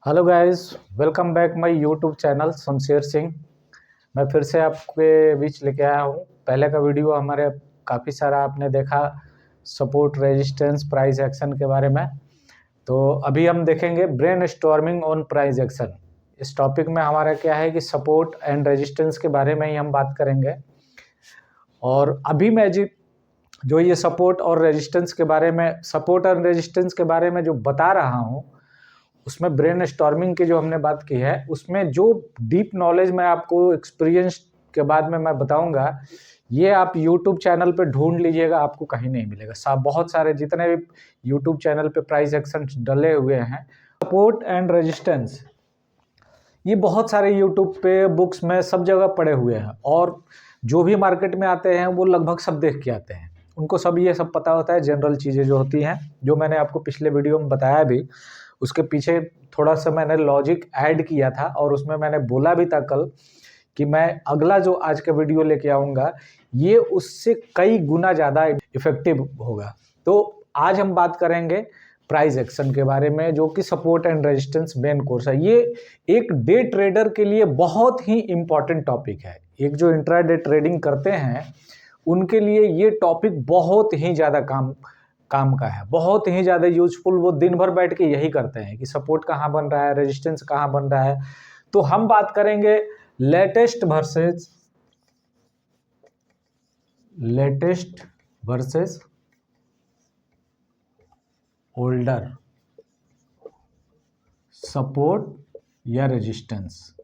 Hello guys, welcome back my YouTube channel Shamsher Singh. मैं फिर से आपके बीच लेके आया हूँ। पहले का वीडियो हमारे काफ़ी सारा आपने देखा, सपोर्ट, रेजिस्टेंस, प्राइस एक्शन के बारे में। तो अभी हम देखेंगे brain storming on price action. इस टॉपिक में हमारा क्या है कि सपोर्ट एंड रेजिस्टेंस के बारे में ही हम बात करेंगे। और अभी मैं जो ये सपोर्ट और रेजिस्टेंस के बारे में, सपोर्ट एंड रेजिस्टेंस के बारे में जो बता रहा हूँ, उसमें ब्रेन स्टॉर्मिंग की जो हमने बात की है, उसमें जो डीप नॉलेज मैं आपको एक्सपीरियंस के बाद में मैं बताऊंगा, ये आप यूट्यूब चैनल पे ढूंढ लीजिएगा, आपको कहीं नहीं मिलेगा। बहुत सारे जितने भी यूट्यूब चैनल पे प्राइस एक्शन डले हुए हैं, सपोर्ट एंड रेजिस्टेंस, ये बहुत सारे यूट्यूब पे, बुक्स में, सब जगह पड़े हुए हैं। और जो भी मार्केट में आते हैं वो लगभग सब देख के आते हैं, उनको सब ये सब पता होता है। जनरल चीज़ें जो होती हैं, जो मैंने आपको पिछले वीडियो में बताया भी, उसके पीछे थोड़ा सा मैंने लॉजिक ऐड किया था। और उसमें मैंने बोला भी था कल कि मैं अगला जो आज का वीडियो लेके आऊँगा, ये उससे कई गुना ज़्यादा इफेक्टिव होगा। तो आज हम बात करेंगे प्राइस एक्शन के बारे में, जो कि support and resistance main course है। ये एक डे ट्रेडर के लिए बहुत ही इम्पॉर्टेंट टॉपिक है। एक जो इंट्राडे ट्रेडिंग करते हैं उनके लिए ये टॉपिक बहुत ही ज़्यादा काम का है, बहुत ही ज़्यादा यूजफुल। वो दिन भर बैठ के यही करते हैं कि सपोर्ट कहाँ बन रहा है, रेजिस्टेंस कहाँ बन रहा है। तो हम बात करेंगे लेटेस्ट वर्सेस ओल्डर सपोर्ट या रेजिस्टेंस।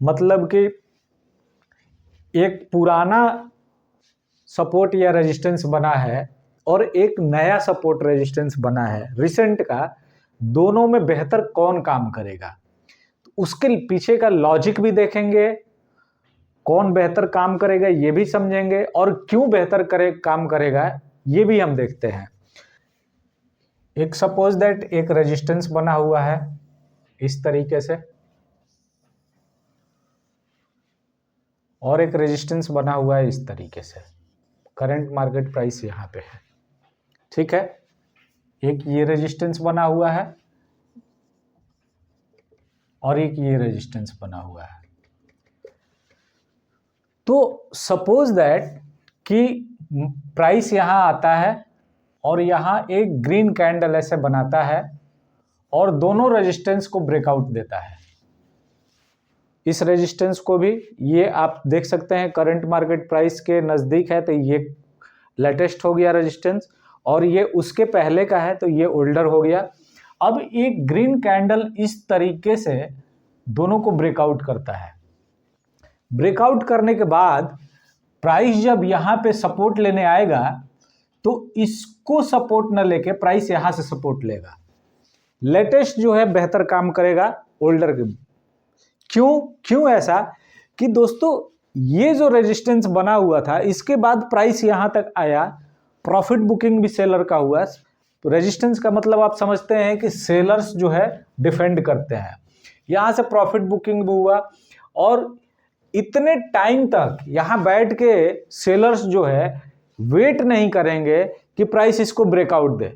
मतलब कि एक पुराना सपोर्ट या रेजिस्टेंस बना है और एक नया सपोर्ट रेजिस्टेंस बना है रिसेंट का, दोनों में बेहतर कौन काम करेगा, तो उसके पीछे का लॉजिक भी देखेंगे। कौन बेहतर काम करेगा ये भी समझेंगे, और क्यों बेहतर काम करेगा ये भी हम देखते हैं। एक सपोज दैट एक रेजिस्टेंस बना हुआ है इस तरीके से, और एक रेजिस्टेंस बना हुआ है इस तरीके से। करंट मार्केट प्राइस यहाँ पे है, ठीक है। एक ये रेजिस्टेंस बना हुआ है और एक ये रेजिस्टेंस बना हुआ है। तो सपोज दैट कि प्राइस यहाँ आता है और यहाँ एक ग्रीन कैंडल ऐसे बनाता है और दोनों रेजिस्टेंस को ब्रेकआउट देता है। इस रेजिस्टेंस को भी ये आप देख सकते हैं करंट मार्केट प्राइस के नज़दीक है, तो ये लेटेस्ट हो गया रेजिस्टेंस, और ये उसके पहले का है तो ये ओल्डर हो गया। अब एक ग्रीन कैंडल इस तरीके से दोनों को ब्रेकआउट करता है। ब्रेकआउट करने के बाद प्राइस जब यहाँ पे सपोर्ट लेने आएगा तो इसको सपोर्ट न लेके प्राइस यहाँ से सपोर्ट लेगा। लेटेस्ट जो है बेहतर काम करेगा ओल्डर के। क्यों ऐसा कि दोस्तों, ये जो रेजिस्टेंस बना हुआ था, इसके बाद प्राइस यहाँ तक आया, प्रॉफिट बुकिंग भी सेलर का हुआ। तो रेजिस्टेंस का मतलब आप समझते हैं कि सेलर्स जो है डिफेंड करते हैं, यहाँ से प्रॉफिट बुकिंग भी हुआ। और इतने टाइम तक यहाँ बैठ के सेलर्स जो है वेट नहीं करेंगे कि प्राइस इसको ब्रेकआउट दे।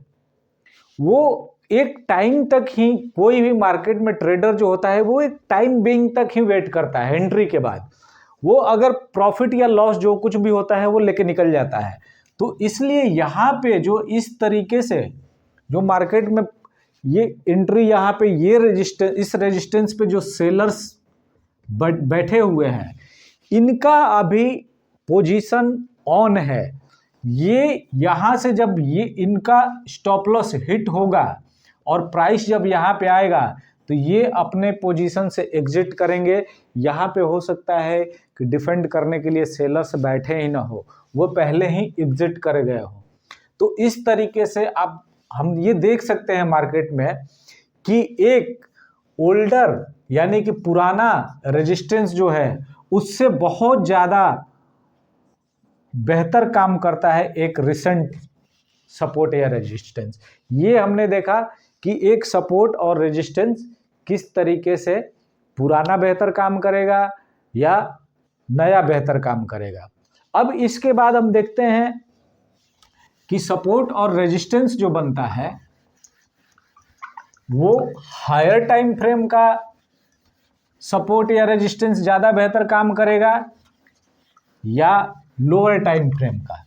वो एक टाइम तक ही, कोई भी मार्केट में ट्रेडर जो होता है वो एक टाइम बीइंग तक ही वेट करता है। एंट्री के बाद वो अगर प्रॉफिट या लॉस जो कुछ भी होता है वो लेके निकल जाता है। तो इसलिए यहाँ पे जो इस तरीके से जो मार्केट में ये एंट्री, यहाँ पे ये रेजिस्टेंस, इस रेजिस्टेंस पे जो सेलर्स बैठे हुए हैं, इनका अभी पोजीशन ऑन है। ये यहाँ से जब ये इनका स्टॉप लॉस हिट होगा और प्राइस जब यहाँ पे आएगा तो ये अपने पोजीशन से एग्जिट करेंगे। यहाँ पे हो सकता है कि डिफेंड करने के लिए सेलर्स बैठे ही ना हो, वो पहले ही एग्जिट कर गए हो। तो इस तरीके से अब हम ये देख सकते हैं मार्केट में कि एक ओल्डर यानी कि पुराना रेजिस्टेंस जो है उससे बहुत ज़्यादा बेहतर काम करता है एक रिसेंट सपोर्ट या रेजिस्टेंस। ये हमने देखा कि एक सपोर्ट और रेजिस्टेंस किस तरीके से पुराना बेहतर काम करेगा या नया बेहतर काम करेगा। अब इसके बाद हम देखते हैं कि सपोर्ट और रेजिस्टेंस जो बनता है वो हायर टाइम फ्रेम का सपोर्ट या रेजिस्टेंस ज़्यादा बेहतर काम करेगा या लोअर टाइम फ्रेम का।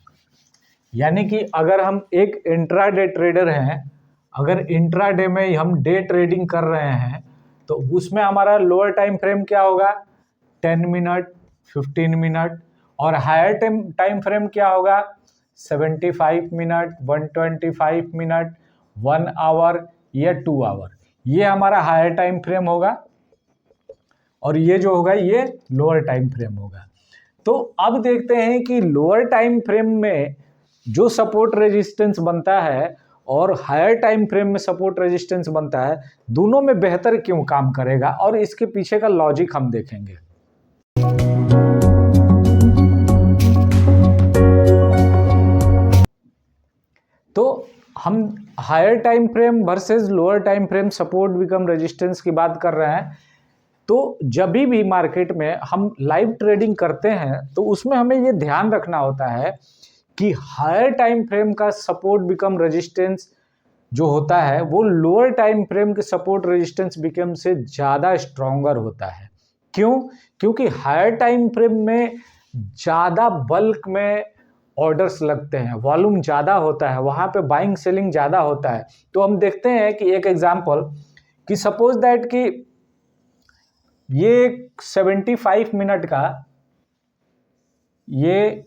यानी कि अगर हम एक इंट्राडे ट्रेडर हैं, अगर इंट्राडे में हम डे ट्रेडिंग कर रहे हैं तो उसमें हमारा लोअर टाइम फ्रेम क्या होगा, 10 मिनट, 15 मिनट, और हायर टाइम फ्रेम क्या होगा, 75 मिनट, 125 मिनट, 1 आवर या 2 आवर। ये हमारा हायर टाइम फ्रेम होगा और ये जो होगा ये लोअर टाइम फ्रेम होगा। तो अब देखते हैं कि लोअर टाइम फ्रेम में जो सपोर्ट रेजिस्टेंस बनता है और हायर टाइम फ्रेम में सपोर्ट रेजिस्टेंस बनता है, दोनों में बेहतर क्यों काम करेगा, और इसके पीछे का लॉजिक हम देखेंगे। तो हम higher time frame versus lower time frame support become resistance की बात कर रहे हैं। तो जब भी मार्केट में हम लाइव ट्रेडिंग करते हैं तो उसमें हमें ये ध्यान रखना होता है कि हायर टाइम फ्रेम का सपोर्ट बिकम रेजिस्टेंस जो होता है वो लोअर टाइम फ्रेम के सपोर्ट रेजिस्टेंस बिकम से ज़्यादा स्ट्रॉन्गर होता है। क्यों? क्योंकि हायर टाइम फ्रेम में ज़्यादा बल्क में ऑर्डर्स लगते हैं, वॉल्यूम ज़्यादा होता है, वहाँ पे बाइंग सेलिंग ज़्यादा होता है। तो हम देखते हैं कि एक एग्जांपल कि सपोज दैट कि ये 75 मिनट का, ये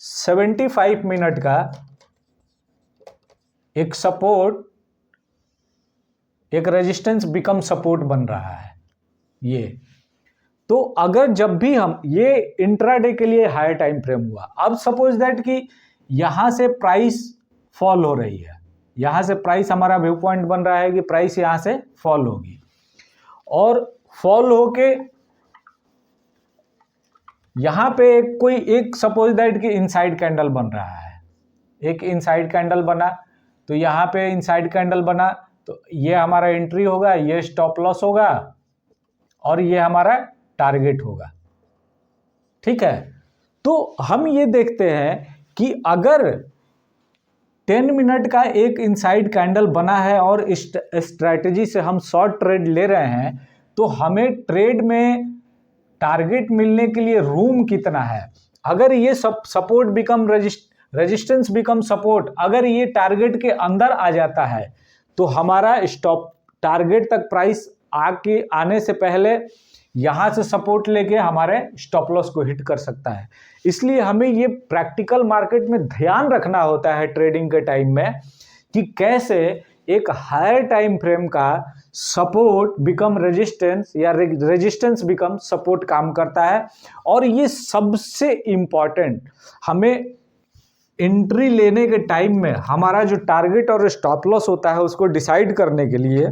75 मिनट का एक सपोर्ट, एक रेजिस्टेंस बिकम सपोर्ट बन रहा है ये। तो अगर जब भी हम, ये इंट्राडे के लिए हायर टाइम फ्रेम हुआ, अब सपोज दैट कि यहां से प्राइस फॉल हो रही है, यहां से प्राइस, हमारा व्यू पॉइंट बन रहा है कि प्राइस यहां से फॉल होगी, और फॉल होके यहां पे कोई एक सपोज दैट कि इनसाइड कैंडल बन रहा है, एक इनसाइड कैंडल बना, तो यहां पे इनसाइड कैंडल बना तो ये हमारा एंट्री होगा, ये स्टॉप लॉस होगा और ये हमारा टारगेट होगा। ठीक है, तो हम ये देखते हैं कि अगर 10 मिनट का एक इनसाइड कैंडल बना है और इस स्ट्रैटेजी से हम शॉर्ट ट्रेड ले रहे हैं, तो हमें ट्रेड में टारगेट मिलने के लिए रूम कितना है। अगर ये support become resistance become support, अगर ये टारगेट के अंदर आ जाता है तो हमारा स्टॉप टारगेट तक प्राइस आने से पहले यहां से सपोर्ट लेके हमारे स्टॉप लॉस को हिट कर सकता है। इसलिए हमें ये प्रैक्टिकल मार्केट में ध्यान रखना होता है ट्रेडिंग के टाइम में कि कैसे एक हायर टाइम फ्रेम का सपोर्ट बिकम रेजिस्टेंस या रेजिस्टेंस बिकम सपोर्ट काम करता है। और ये सबसे इंपॉर्टेंट, हमें एंट्री लेने के टाइम में हमारा जो टारगेट और स्टॉप लॉस होता है उसको डिसाइड करने के लिए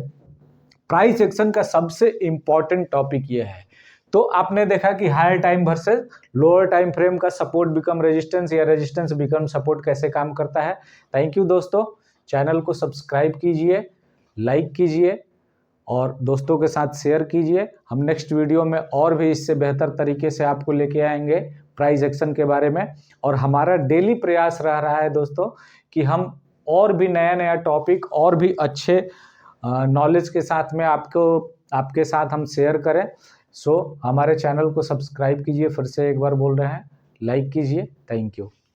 प्राइस एक्शन का सबसे इंपॉर्टेंट टॉपिक ये है। तो आपने देखा कि higher time versus lower time frame का सपोर्ट बिकम रेजिस्टेंस या रेजिस्टेंस बिकम सपोर्ट कैसे काम करता है। थैंक यू दोस्तों, चैनल को सब्सक्राइब कीजिए, लाइक कीजिए और दोस्तों के साथ शेयर कीजिए। हम नेक्स्ट वीडियो में और भी इससे बेहतर तरीके से आपको लेके आएंगे प्राइस एक्शन के बारे में। और हमारा डेली प्रयास रह रहा है दोस्तों कि हम और भी नया नया टॉपिक और भी अच्छे नॉलेज के साथ में आपके साथ हम शेयर करें। सो हमारे चैनल को सब्सक्राइब कीजिए, फिर से एक बार बोल रहे हैं, लाइक कीजिए। Thank you.